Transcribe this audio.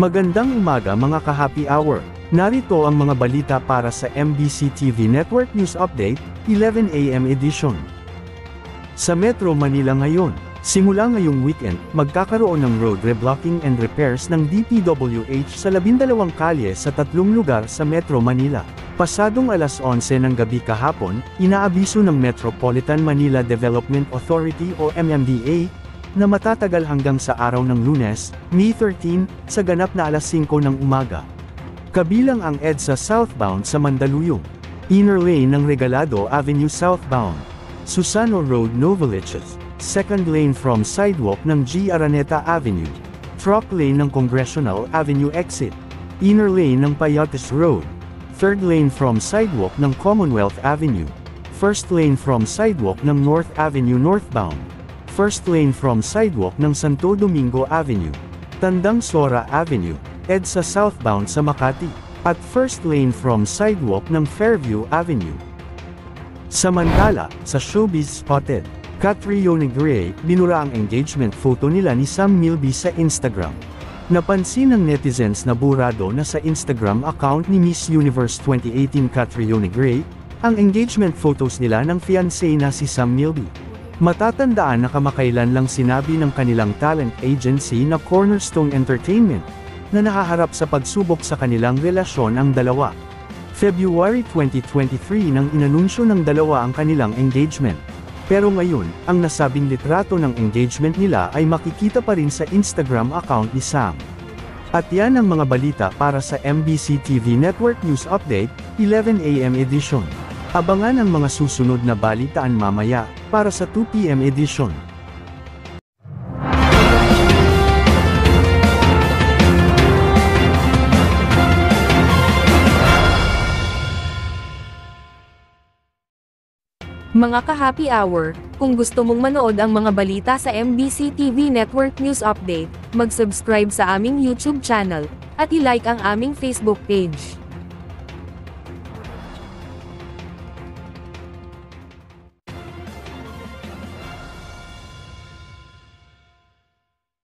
Magandang umaga mga ka-happy hour. Narito ang mga balita para sa MBC TV Network News Update, 11 AM edition. Sa Metro Manila ngayon, simula ngayong weekend, magkakaroon ng road reblocking and repairs ng DPWH sa 12 kalye sa 3 lugar sa Metro Manila. Pasadong alas 11 ng gabi kahapon, inaabiso ng Metropolitan Manila Development Authority o MMDA, na matatagal hanggang sa araw ng Lunes, May 13, sa ganap na alas 5 ng umaga. Kabilang ang EDSA southbound sa Mandaluyong, Inner Lane ng Regalado Avenue southbound, Susano Road Novaliches, Second Lane from sidewalk ng G. Araneta Avenue, Truck Lane ng Congressional Avenue exit, Inner Lane ng Payates Road, Third Lane from sidewalk ng Commonwealth Avenue, First Lane from sidewalk ng North Avenue northbound, First Lane from sidewalk ng Santo Domingo Avenue, Tandang Sora Avenue, EDSA southbound sa Makati, at First Lane from sidewalk ng Fairview Avenue. Samantala, sa Showbiz Spotted, Catriona Gray, binura ang engagement photo nila ni Sam Milby sa Instagram. Napansin ng netizens na burado na sa Instagram account ni Miss Universe 2018 Catriona Gray, ang engagement photos nila ng fiancé na si Sam Milby. Matatandaan na kamakailan lang sinabi ng kanilang talent agency na Cornerstone Entertainment, na nakaharap sa pagsubok sa kanilang relasyon ang dalawa. February 2023 nang inanunsyo ng dalawa ang kanilang engagement. Pero ngayon, ang nasabing litrato ng engagement nila ay makikita pa rin sa Instagram account ni Sam. At yan ang mga balita para sa MBC TV Network News Update, 11 AM edition. Abangan ang mga susunod na balitaan mamaya, para sa 2 PM edition. Mga ka-happy hour, kung gusto mong manood ang mga balita sa MBC TV Network News Update, mag-subscribe sa aming YouTube channel, at i-like ang aming Facebook page.